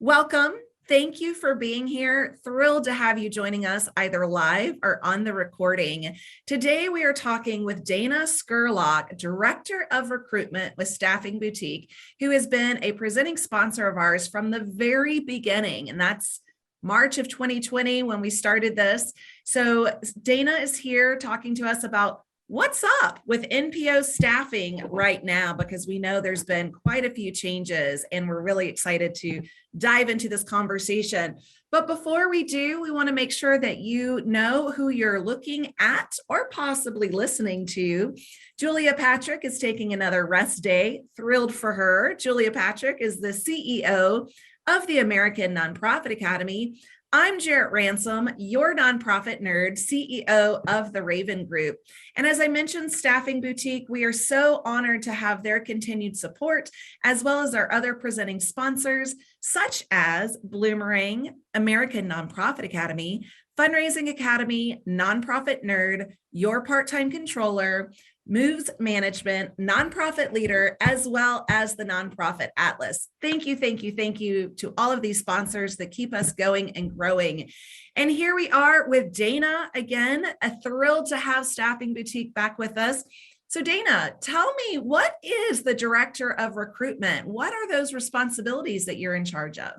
Welcome. Thank you for being here. Thrilled to have you joining us either live or on the recording. Today, we are talking with Dana-Scurlock, Director of Recruitment with Staffing Boutique, who has been a presenting sponsor of ours from the very beginning. And that's March of 2020 when we started this. So Dana is here talking to us about what's up with NPO staffing right now, because we know there's been quite a few changes and we're really excited to dive into this conversation. But before we do, we want to make sure that you know who you're looking at or possibly listening to. Julia Patrick is taking another rest day. Thrilled for her. Julia Patrick is the CEO of the American Nonprofit Academy. I'm Jarrett Ransom, your nonprofit nerd, CEO of the Raven Group. And as I mentioned, Staffing Boutique, we are so honored to have their continued support, as well as our other presenting sponsors, such as Bloomerang, American Nonprofit Academy, Fundraising Academy, Nonprofit Nerd, Your Part-Time Controller, Moves Management, Nonprofit Leader, as well as the Nonprofit Atlas. Thank you to all of these sponsors that keep us going and growing. And here we are with Dana again, thrilled to have Staffing Boutique back with us. So Dana, tell me, what is the Director of Recruitment? What are those responsibilities that you're in charge of?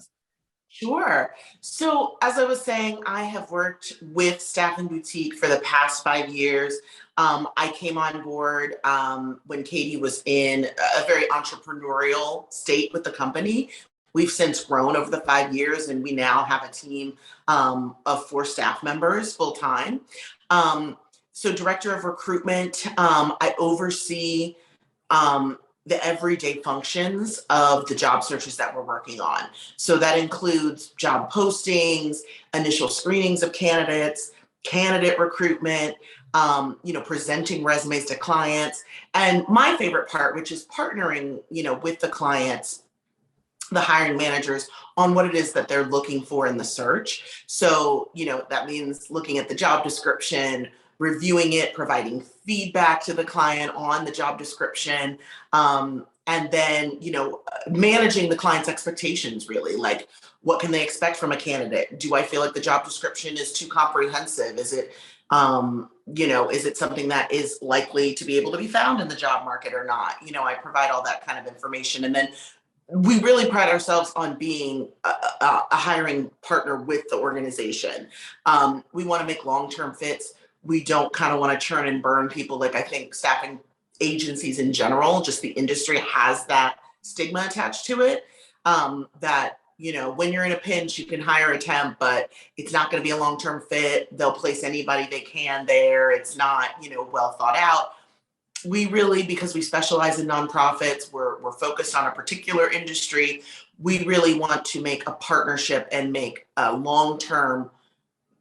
Sure. So as I was saying, I have worked with Staffing Boutique for the past 5 years. I came on board when Katie was in a very entrepreneurial state with the company. We've since grown over the 5 years, and we now have a team of 4 staff members full time. So Director of Recruitment, I oversee the everyday functions of the job searches that we're working on. So that includes job postings, initial screenings of candidates, candidate recruitment, presenting resumes to clients. And my favorite part, which is partnering, with the clients, the hiring managers, on what it is that they're looking for in the search. So, that means looking at the job description, reviewing it, providing feedback to the client on the job description, and then, managing the client's expectations, really. Like, what can they expect from a candidate? Do I feel like the job description is too comprehensive? Is it, is it something that is likely to be able to be found in the job market or not? I provide all that kind of information. And then we really pride ourselves on being a hiring partner with the organization. We want to make long-term fits. We don't kind of want to churn and burn people. Like, I think staffing agencies in general, just the industry has that stigma attached to it, that, when you're in a pinch, you can hire a temp, but it's not going to be a long-term fit. They'll place anybody they can there. It's not, well thought out. We really, because we specialize in nonprofits, we're focused on a particular industry. We really want to make a partnership and make a long-term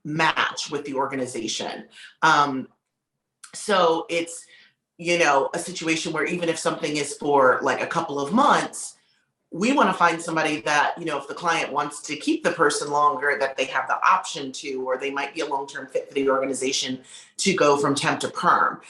match with the organization. So it's, a situation where even if something is for like a couple of months, we want to find somebody that, if the client wants to keep the person longer, that they have the option to, or they might be a long-term fit for the organization to go from temp to perm.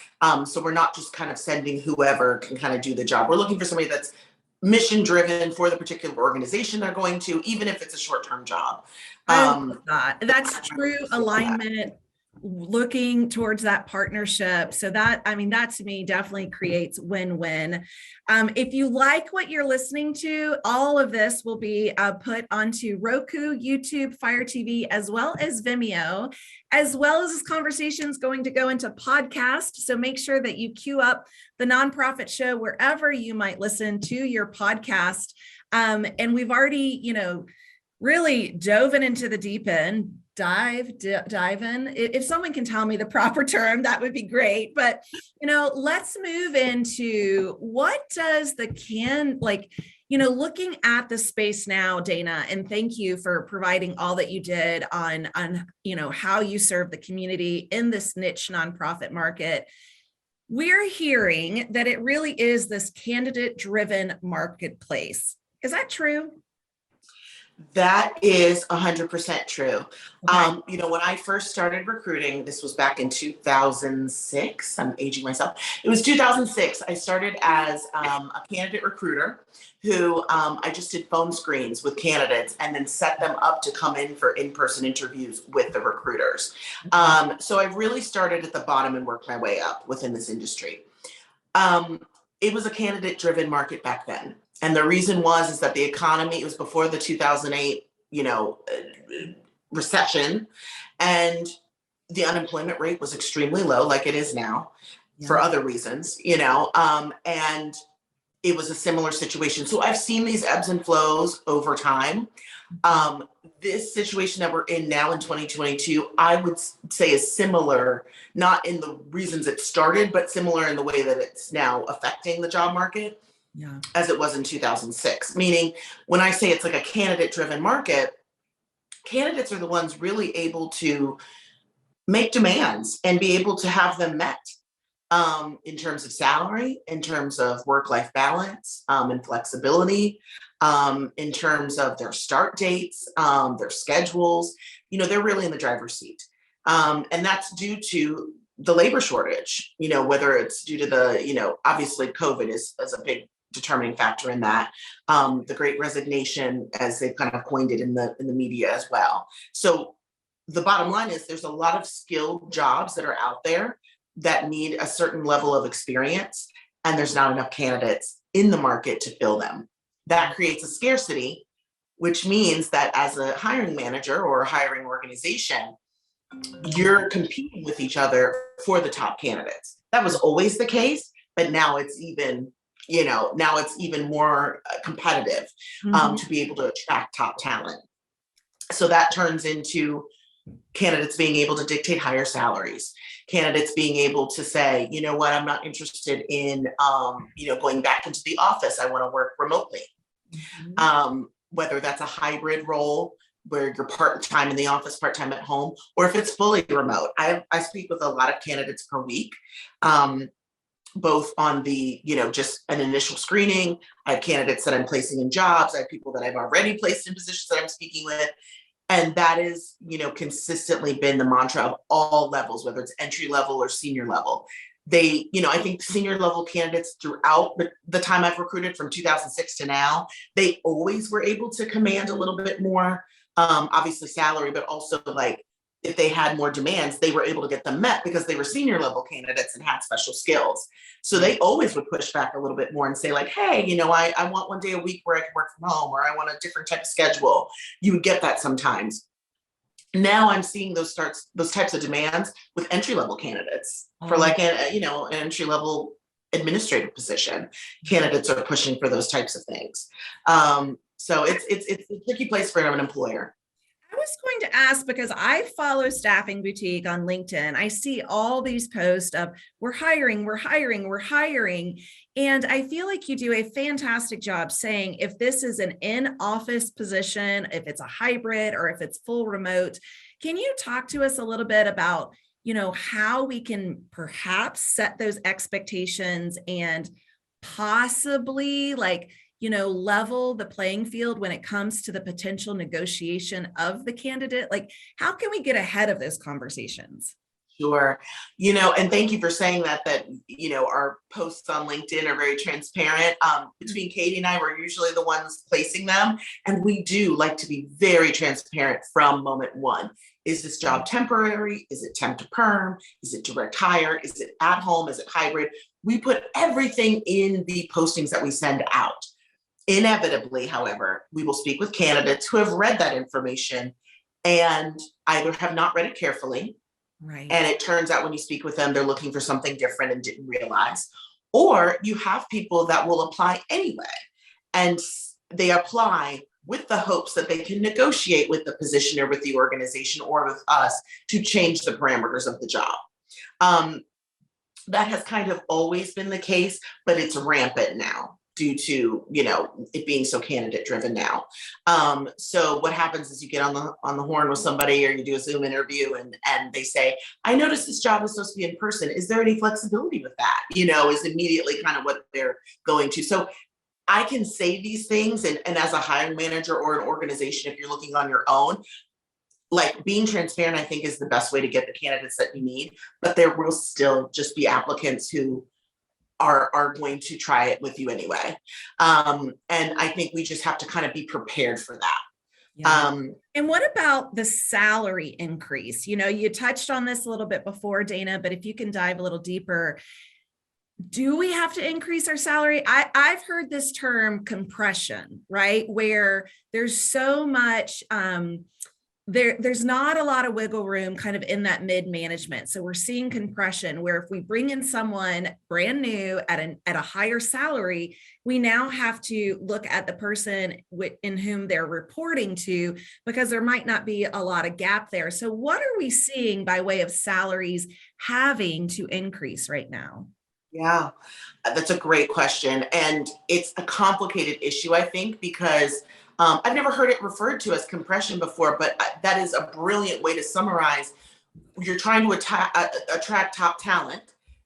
So we're not just kind of sending whoever can kind of do the job. We're looking for somebody that's mission driven for the particular organization they're going to, even if it's a short-term job. That's true alignment, looking towards that partnership. So that to me definitely creates win-win. If you like what you're listening to, all of this will be put onto Roku, YouTube, Fire TV, as well as Vimeo, as well as this conversation is going to go into podcast. So make sure that you queue up the Nonprofit Show wherever you might listen to your podcast. And we've already, really dove into the deep end. Dive in. If someone can tell me the proper term, that would be great. But, let's move into what does looking at the space now, Dana, and thank you for providing all that you did on how you serve the community in this niche nonprofit market. We're hearing that it really is this candidate-driven marketplace. Is that true? That is 100% true. Okay. When I first started recruiting, this was back in 2006. I'm aging myself. It was 2006. I started as a candidate recruiter who I just did phone screens with candidates and then set them up to come in for in-person interviews with the recruiters. Okay. So I really started at the bottom and worked my way up within this industry. Um, it was a candidate-driven market back then. And the reason is that the economy, it was before the 2008, recession, and the unemployment rate was extremely low, like it is now, Yeah. for other reasons, and it was a similar situation. So I've seen these ebbs and flows over time. This situation that we're in now in 2022, I would say is similar, not in the reasons it started, but similar in the way that it's now affecting the job market. Yeah. As it was in 2006. Meaning, when I say it's like a candidate driven market, candidates are the ones really able to make demands and be able to have them met, in terms of salary, in terms of work-life balance, and flexibility, in terms of their start dates, their schedules. They're really in the driver's seat. And that's due to the labor shortage, whether it's due to obviously COVID is a big determining factor in that. The Great Resignation, as they've kind of coined it in the media as well. So the bottom line is there's a lot of skilled jobs that are out there that need a certain level of experience, and there's not enough candidates in the market to fill them. That creates a scarcity, which means that as a hiring manager or a hiring organization, you're competing with each other for the top candidates. That was always the case, but now it's even more competitive, to be able to attract top talent. So that turns into candidates being able to dictate higher salaries, candidates being able to say, you know what, I'm not interested in, going back into the office. I want to work remotely. Whether that's a hybrid role where you're part-time in the office, part-time at home, or if it's fully remote. I speak with a lot of candidates per week, both on the, just an initial screening. I have candidates that I'm placing in jobs. I have people that I've already placed in positions that I'm speaking with. And that is, consistently been the mantra of all levels, whether it's entry level or senior level. I think senior level candidates throughout the time I've recruited from 2006 to now, they always were able to command a little bit more, obviously salary, but also like if they had more demands, they were able to get them met because they were senior level candidates and had special skills. So they always would push back a little bit more and say like, hey, I want one day a week where I can work from home, or I want a different type of schedule. You would get that sometimes. Now I'm seeing those types of demands with entry level candidates for like an entry level administrative position. Candidates are pushing for those types of things. So it's a tricky place for an employer. I was going to ask because I follow Staffing Boutique on LinkedIn. I see all these posts of we're hiring, we're hiring, we're hiring. And I feel like you do a fantastic job saying if this is an in-office position, if it's a hybrid, or if it's full remote. Can you talk to us a little bit about, how we can perhaps set those expectations and possibly level the playing field when it comes to the potential negotiation of the candidate? Like, how can we get ahead of those conversations? Sure. And thank you for saying that, our posts on LinkedIn are very transparent. Between Katie and I, we're usually the ones placing them. And we do like to be very transparent from moment one. Is this job temporary? Is it temp to perm? Is it direct hire? Is it at home? Is it hybrid? We put everything in the postings that we send out. Inevitably, however, we will speak with candidates who have read that information and either have not read it carefully. Right. And it turns out when you speak with them, they're looking for something different and didn't realize. Or you have people that will apply anyway. And they apply with the hopes that they can negotiate with the position or with the organization or with us to change the parameters of the job. That has kind of always been the case, but it's rampant now due to, it being so candidate driven now. So what happens is you get on the horn with somebody, or you do a Zoom interview and they say, I noticed this job is supposed to be in person. Is there any flexibility with that? Is immediately kind of what they're going to. So I can say these things, and as a hiring manager or an organization, if you're looking on your own, like being transparent, I think is the best way to get the candidates that you need, but there will still just be applicants who are going to try it with you anyway. And I think we just have to kind of be prepared for that. Yeah. And what about the salary increase? You know, you touched on this a little bit before, Dana, but if you can dive a little deeper, do we have to increase our salary? I've heard this term compression, right? Where there's so much, there's not a lot of wiggle room kind of in that mid-management. So we're seeing compression where if we bring in someone brand new at a higher salary, we now have to look at the person in whom they're reporting to, because there might not be a lot of gap there. So what are we seeing by way of salaries having to increase right now? Yeah, that's a great question. And it's a complicated issue, I think, because I've never heard it referred to as compression before, but that is a brilliant way to summarize. You're trying to attract top talent,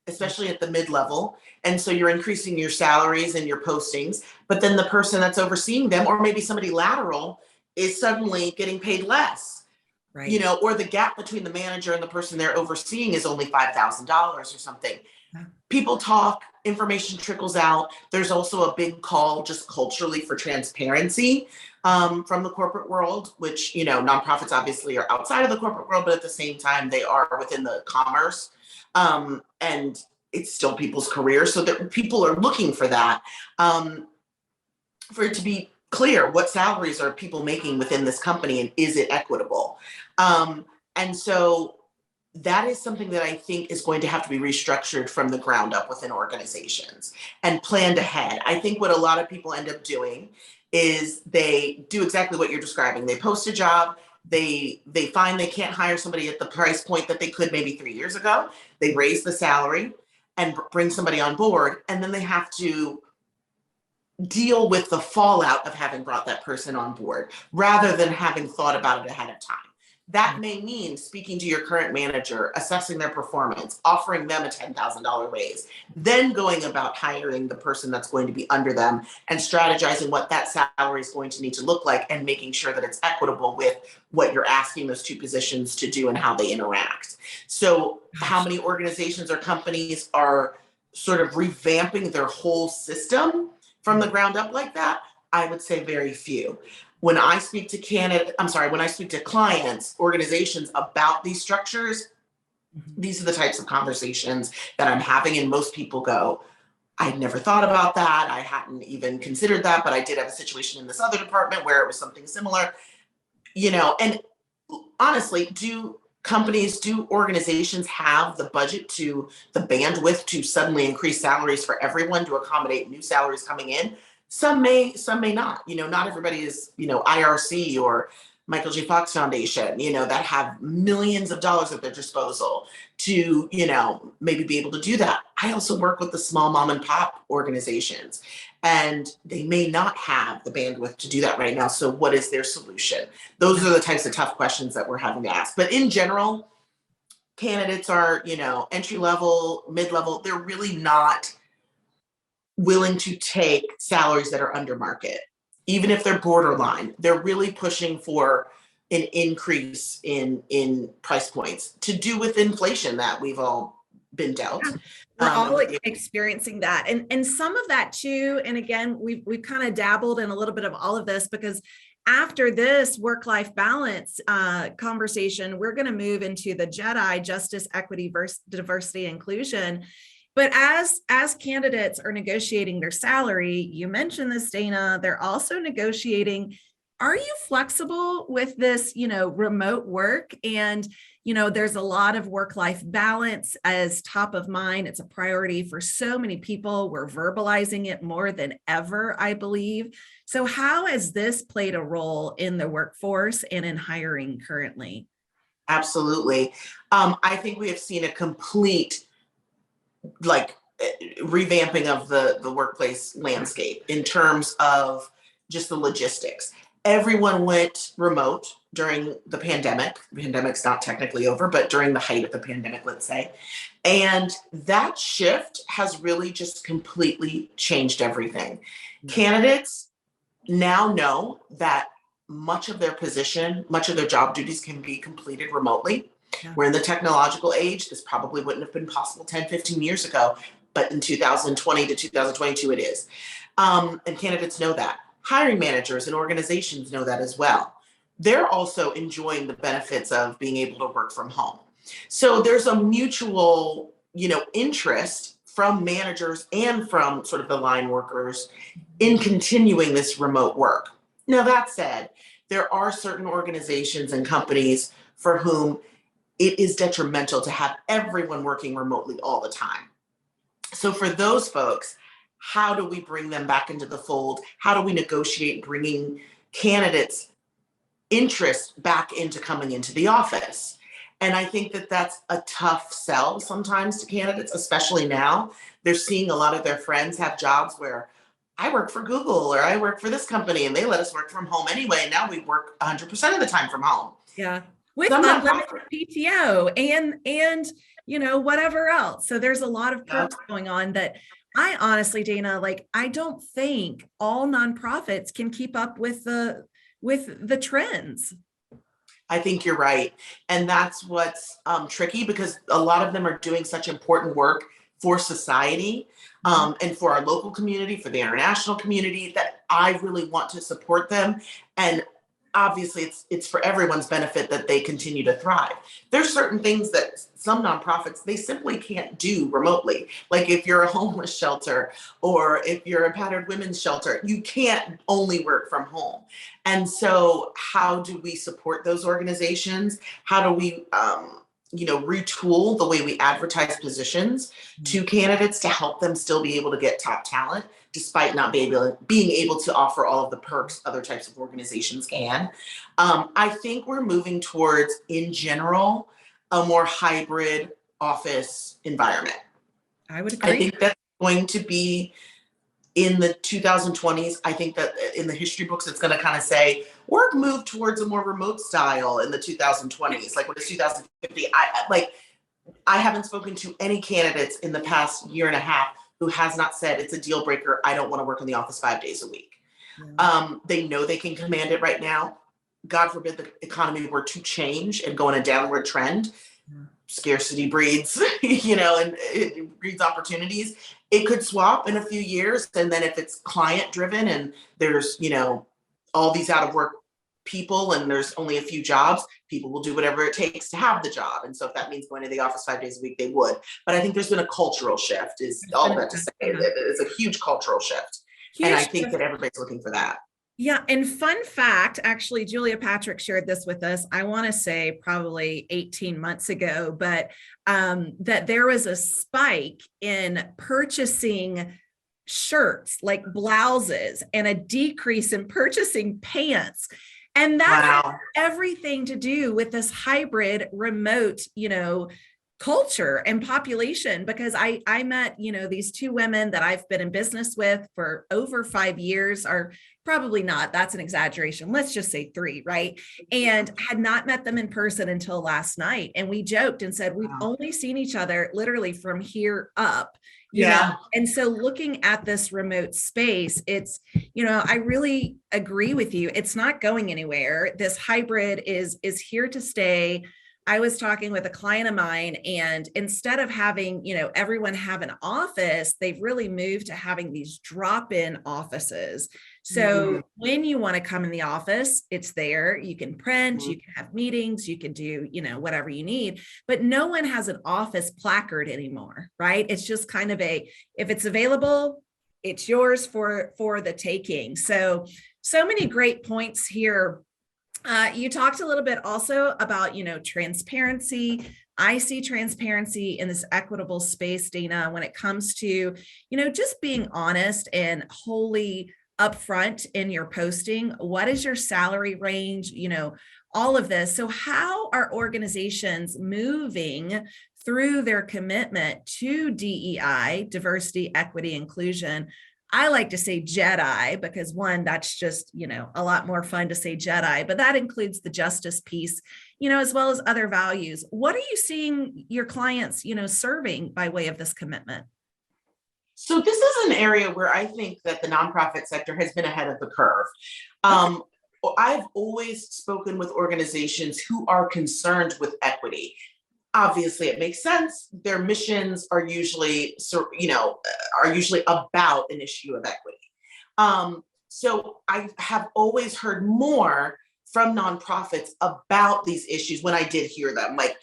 especially at the mid-level. And so you're increasing your salaries and your postings, but then the person that's overseeing them, or maybe somebody lateral, is suddenly getting paid less. Right. You know, or the gap between the manager and the person they're overseeing is only $5,000 or something. People talk, information trickles out. There's also a big call just culturally for transparency from the corporate world, which, you know, nonprofits obviously are outside of the corporate world, but at the same time, they are within the commerce. And it's still people's careers. So that people are looking for that, for it to be clear what salaries are people making within this company and is it equitable? And so that is something that I think is going to have to be restructured from the ground up within organizations and planned ahead. I think what a lot of people end up doing is they do exactly what you're describing. They post a job, they find they can't hire somebody at the price point that they could maybe 3 years ago. They raise the salary and bring somebody on board, and then they have to deal with the fallout of having brought that person on board rather than having thought about it ahead of time. That may mean speaking to your current manager, assessing their performance, offering them a $10,000 raise, then going about hiring the person that's going to be under them and strategizing what that salary is going to need to look like and making sure that it's equitable with what you're asking those two positions to do and how they interact. So how many organizations or companies are sort of revamping their whole system from the ground up like that? I would say very few. When I speak to clients, organizations about these structures, these are the types of conversations that I'm having, and most people go, I'd never thought about that. I hadn't even considered that, but I did have a situation in this other department where it was something similar, you know. And honestly, do organizations have the budget the bandwidth to suddenly increase salaries for everyone to accommodate new salaries coming in? Some may not. You know, not everybody is, you know, IRC or Michael J. Fox Foundation, you know, that have millions of dollars at their disposal to, you know, maybe be able to do that. I also work with the small mom and pop organizations, and they may not have the bandwidth to do that right now. So what is their solution? Those are the types of tough questions that we're having to ask. But in general, candidates are, you know, entry level, mid-level, they're really not willing to take salaries that are under market. Even if they're borderline, they're really pushing for an increase in price points to do with inflation that we've all been dealt. We're all experiencing that. And some of that too, and again, we've kind of dabbled in a little bit of all of this, because after this work-life balance conversation, we're going to move into the JEDI, justice, equity, diversity, inclusion. But as candidates are negotiating their salary, you mentioned this, Dana, they're also negotiating, are you flexible with this, you know, remote work? And, you know, there's a lot of work-life balance as top of mind. It's a priority for so many people. We're verbalizing it more than ever, I believe. So how has this played a role in the workforce and in hiring currently? Absolutely. I think we have seen a complete revamping of the workplace landscape in terms of just the logistics. Everyone went remote during the pandemic. The pandemic's not technically over, but during the height of the pandemic, let's say. And that shift has really just completely changed everything. Candidates now know that much of their position, much of their job duties can be completed remotely. Yeah. We're in the technological age. This probably wouldn't have been possible 10, 15 years ago, but in 2020 to 2022, it is. And candidates know that. Hiring managers and organizations know that as well. They're also enjoying the benefits of being able to work from home. So there's a mutual, interest from managers and from sort of the line workers in continuing this remote work. Now, that said, there are certain organizations and companies for whom it is detrimental to have everyone working remotely all the time. So for those folks, how do we bring them back into the fold? How do we negotiate bringing candidates' interest back into coming into the office? And I think that that's a tough sell sometimes to candidates, especially now. They're seeing a lot of their friends have jobs where I work for Google or I work for this company and they let us work from home anyway. And now we work 100% of the time from home. Yeah. With unlimited PTO and whatever else. So there's a lot of perks going on that I honestly, Dana, I don't think all nonprofits can keep up with the trends. I think you're right. And that's what's tricky, because a lot of them are doing such important work for society and for our local community, for the international community, that I really want to support them. And obviously it's for everyone's benefit that they continue to thrive. There's certain things that some nonprofits, they simply can't do remotely. Like if you're a homeless shelter or if you're a battered women's shelter, you can't only work from home. And so how do we support those organizations? How do we retool the way we advertise positions to candidates to help them still be able to get top talent, despite not being able to offer all of the perks other types of organizations can. I think we're moving towards, in general, a more hybrid office environment. I would agree. I think that's going to be in the 2020s. I think that in the history books, it's going to kind of say work moved towards a more remote style in the 2020s. Like when it's 2050, I haven't spoken to any candidates in the past year and a half who has not said it's a deal breaker. I don't want to work in the office 5 days a week. Yeah. They know they can command it right now. God forbid the economy were to change and go in a downward trend. Yeah. Scarcity breeds, and it breeds opportunities. It could swap in a few years. And then if it's client driven and there's, all these out of work people and there's only a few jobs, people will do whatever it takes to have the job. And so if that means going to the office 5 days a week, they would. But I think there's been a cultural shift, is all that to say. It's a huge cultural shift. And I think that everybody's looking for that. Yeah. And fun fact, actually, Julia Patrick shared this with us, I want to say probably 18 months ago, but that there was a spike in purchasing shirts like blouses and a decrease in purchasing pants. And that has everything to do with this hybrid remote, culture and population, because I met, these two women that I've been in business with for over 5 years, or probably not, that's an exaggeration. Let's just say 3, right? And had not met them in person until last night. And we joked and said, we've only seen each other literally from here up. You know? And so looking at this remote space, it's, I really agree with you. It's not going anywhere. This hybrid is here to stay. I was talking with a client of mine, and instead of having, everyone have an office, they've really moved to having these drop-in offices. So when you want to come in the office, it's there. You can print, you can have meetings, you can do, whatever you need, but no one has an office placard anymore, right? It's just kind of if it's available, it's yours for the taking. So many great points here. You talked a little bit also about, transparency. I see transparency in this equitable space, Dana, when it comes to, just being honest and wholly upfront in your posting. What is your salary range? All of this. So how are organizations moving through their commitment to DEI, diversity, equity, inclusion? I like to say JEDI because one, that's just, a lot more fun to say JEDI, but that includes the justice piece, as well as other values. What are you seeing your clients, serving by way of this commitment? So this is an area where I think that the nonprofit sector has been ahead of the curve. Okay. I've always spoken with organizations who are concerned with equity. Obviously, it makes sense. Their missions are usually, are usually about an issue of equity. So I have always heard more from nonprofits about these issues when I did hear them. Like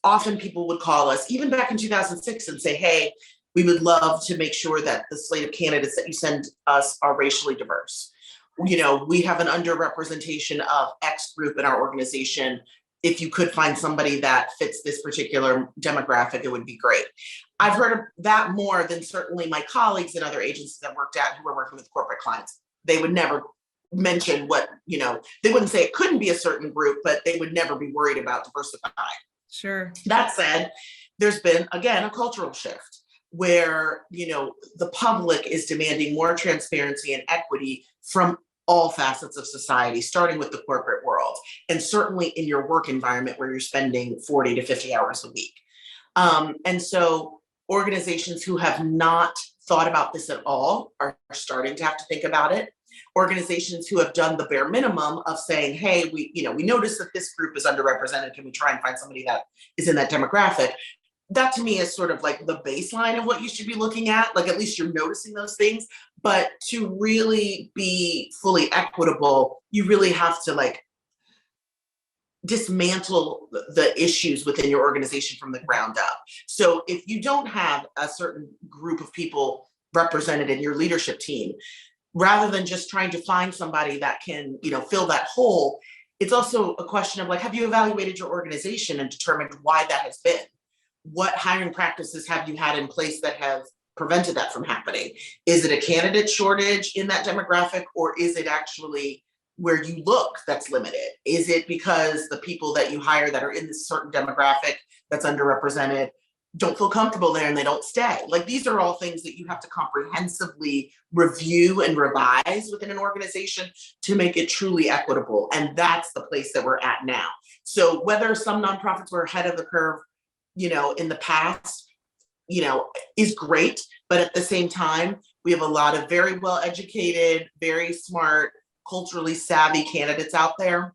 often people would call us, even back in 2006, and say, hey, we would love to make sure that the slate of candidates that you send us are racially diverse. You know, we have an underrepresentation of X group in our organization. If you could find somebody that fits this particular demographic, it would be great. I've heard of that more than certainly my colleagues in other agencies I've worked at who were working with corporate clients. They would never mention what, they wouldn't say it couldn't be a certain group, but they would never be worried about diversifying. Sure. That said, there's been, again, a cultural shift where, the public is demanding more transparency and equity from all facets of society, starting with the corporate world, and certainly in your work environment where you're spending 40 to 50 hours a week. And so organizations who have not thought about this at all are starting to have to think about it. Organizations who have done the bare minimum of saying, hey, we notice that this group is underrepresented. Can we try and find somebody that is in that demographic? That to me is sort of like the baseline of what you should be looking at. Like at least you're noticing those things. But to really be fully equitable, you really have to like dismantle the issues within your organization from the ground up. So if you don't have a certain group of people represented in your leadership team, rather than just trying to find somebody that can, fill that hole, it's also a question of like, have you evaluated your organization and determined why that has been? What hiring practices have you had in place that have prevented that from happening? Is it a candidate shortage in that demographic, or is it actually where you look that's limited? Is it because the people that you hire that are in this certain demographic that's underrepresented don't feel comfortable there and they don't stay? Like these are all things that you have to comprehensively review and revise within an organization to make it truly equitable. And that's the place that we're at now. So whether some nonprofits were ahead of the curve, in the past, is great. But at the same time, we have a lot of very well educated, very smart, culturally savvy candidates out there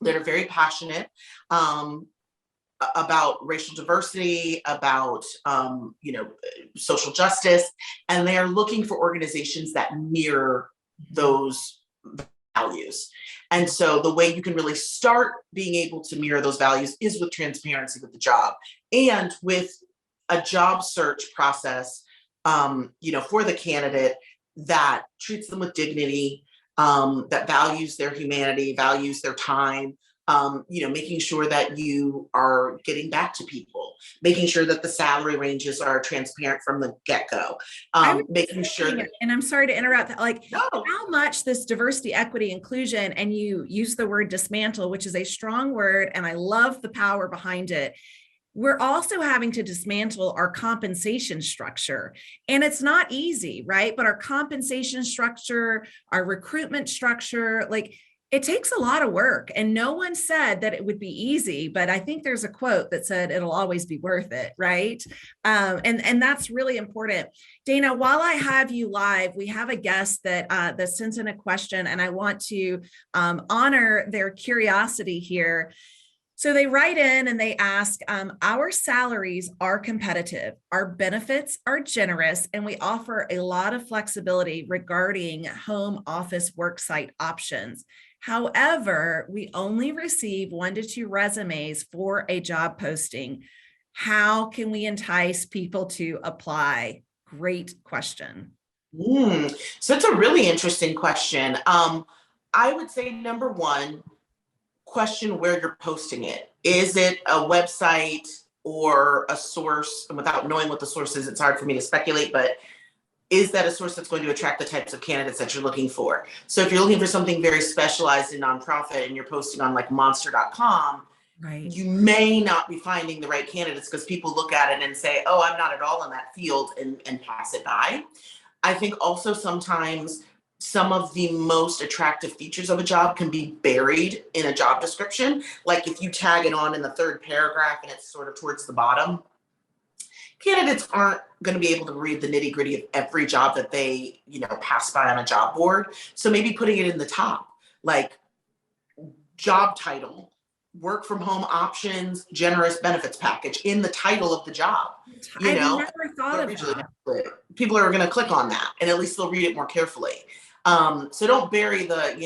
that are very passionate about racial diversity, about social justice, and they are looking for organizations that mirror those values. And so the way you can really start being able to mirror those values is with transparency with the job and with a job search process, for the candidate that treats them with dignity, that values their humanity, values their time, making sure that you are getting back to people, making sure that the salary ranges are transparent from the get-go, making sure that, and I'm sorry to interrupt, like no. how much this diversity, equity, inclusion, and you use the word dismantle, which is a strong word, and I love the power behind it. We're also having to dismantle our compensation structure. And it's not easy, right? But our compensation structure, our recruitment structure, like it takes a lot of work. And no one said that it would be easy, but I think there's a quote that said it'll always be worth it, right? And that's really important. Dana, while I have you live, we have a guest that sent in a question, and I want to honor their curiosity here. So they write in and they ask, our salaries are competitive, our benefits are generous, and we offer a lot of flexibility regarding home office worksite options. However, we only receive 1 to 2 resumes for a job posting. How can we entice people to apply? Great question. So it's a really interesting question. I would say number one, question where you're posting it. Is it a website or a source? And without knowing what the source is, it's hard for me to speculate, but is that a source that's going to attract the types of candidates that you're looking for? So if you're looking for something very specialized in nonprofit and you're posting on like monster.com, right, you may not be finding the right candidates because people look at it and say, oh, I'm not at all in that field, and pass it by. I think also sometimes some of the most attractive features of a job can be buried in a job description. Like if you tag it on in the 3rd paragraph and it's sort of towards the bottom, candidates aren't going to be able to read the nitty gritty of every job that they, pass by on a job board. So maybe putting it in the top, like job title, work from home options, generous benefits package in the title of the job. I've never thought of that. People are going to click on that, and at least they'll read it more carefully. So don't bury the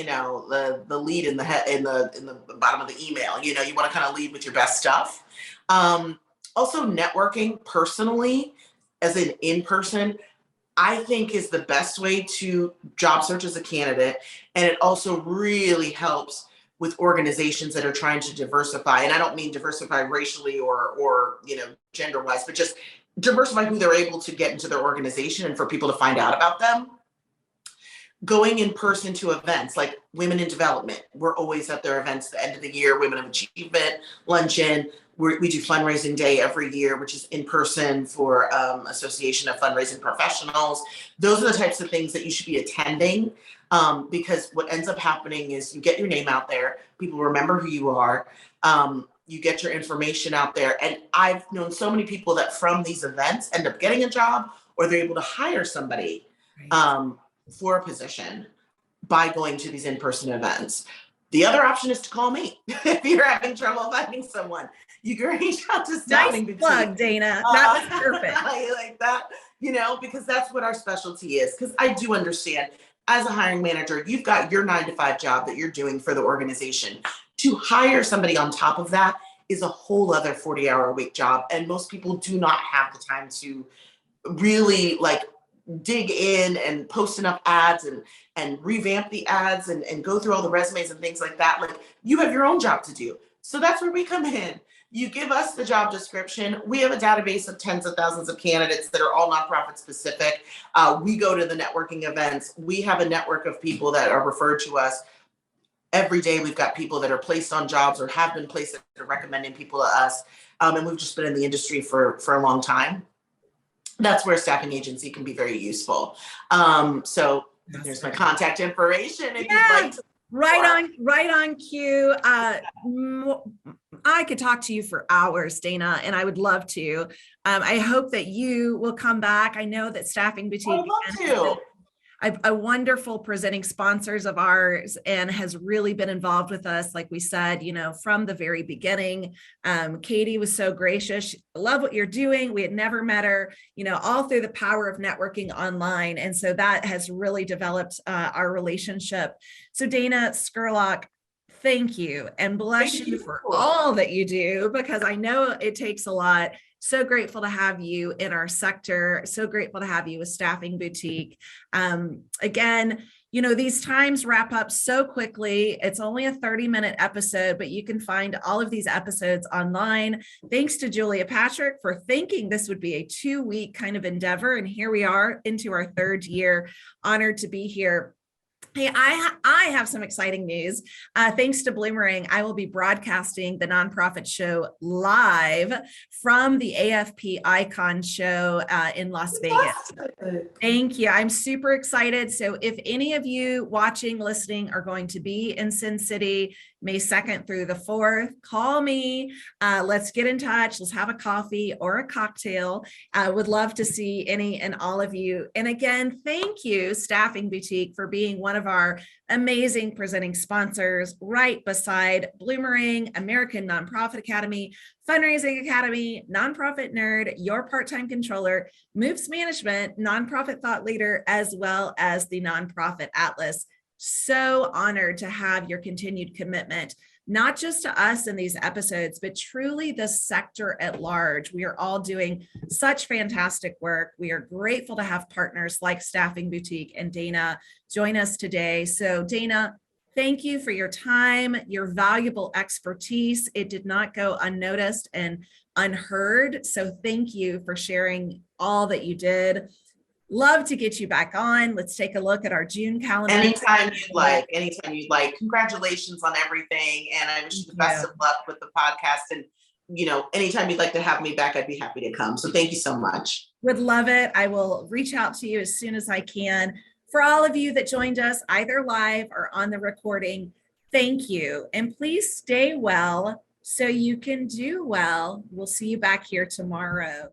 lead in the head in the bottom of the email. You want to kind of lead with your best stuff. Also, networking personally, as in person, I think is the best way to job search as a candidate, and it also really helps with organizations that are trying to diversify. And I don't mean diversify racially or gender wise, but just diversify who they're able to get into their organization and for people to find out about them. Going in person to events like Women in Development. We're always at their events at the end of the year, Women of Achievement, Luncheon. We do fundraising day every year, which is in person for Association of Fundraising Professionals. Those are the types of things that you should be attending, because what ends up happening is you get your name out there, people remember who you are, you get your information out there. And I've known so many people that from these events end up getting a job, or they're able to hire somebody for a position by going to these in-person events. The other option is to call me if you're having trouble finding someone. You can reach out to Staffing Boutique. Nice plug, Dana. That was perfect. I like that, because that's what our specialty is. Because I do understand, as a hiring manager, you've got your 9-to-5 job that you're doing for the organization. To hire somebody on top of that is a whole other 40-hour-a-week job, and most people do not have the time to really dig in and post enough ads and revamp the ads and go through all the resumes and things like that. Like, you have your own job to do. So that's where we come in. You give us the job description. We have a database of tens of thousands of candidates that are all nonprofit specific. We go to the networking events. We have a network of people that are referred to us. Every day we've got people that are placed on jobs or have been placed that are recommending people to us. And we've just been in the industry for a long time. That's where a staffing agency can be very useful. So there's my contact information if you'd like to. Right on cue. I could talk to you for hours, Dana, and I would love to. I hope that you will come back. I know that Staffing Boutique I'd love to. a wonderful presenting sponsors of ours and has really been involved with us, like we said, from the very beginning. Katie was so gracious. I love what you're doing. We had never met her, all through the power of networking online. And so that has really developed our relationship. So dana-scurlock, thank you and bless you for all that you do, because I know it takes a lot. So grateful to have you in our sector. So grateful to have you with Staffing Boutique. Again, these times wrap up so quickly. It's only a 30-minute episode, but you can find all of these episodes online. Thanks to Julia Patrick for thinking this would be a 2-week kind of endeavor. And here we are into our 3rd year. Honored to be here. Hey, I have some exciting news. Thanks to Bloomerang, I will be broadcasting the Nonprofit Show live from the AFP Icon Show in Las Vegas. Thank you. I'm super excited. So if any of you watching, listening are going to be in Sin City, May 2nd through the 4th, call me. Let's get in touch. Let's have a coffee or a cocktail. I would love to see any and all of you. And again, thank you, Staffing Boutique, for being one of our amazing presenting sponsors right beside Bloomerang, American Nonprofit Academy, Fundraising Academy, Nonprofit Nerd, Your Part-Time Controller, Moves Management, Nonprofit Thought Leader, as well as the Nonprofit Atlas. So honored to have your continued commitment, not just to us in these episodes, but truly the sector at large. We are all doing such fantastic work. We are grateful to have partners like Staffing Boutique and Dana join us today. So Dana, thank you for your time, your valuable expertise. It did not go unnoticed and unheard. So thank you for sharing all that you did. Love to get you back on. Let's take a look at our June calendar. Anytime you'd like. Congratulations on everything. And I wish you the best of luck with the podcast. And, anytime you'd like to have me back, I'd be happy to come. So thank you so much. Would love it. I will reach out to you as soon as I can. For all of you that joined us, either live or on the recording, thank you. And please stay well so you can do well. We'll see you back here tomorrow.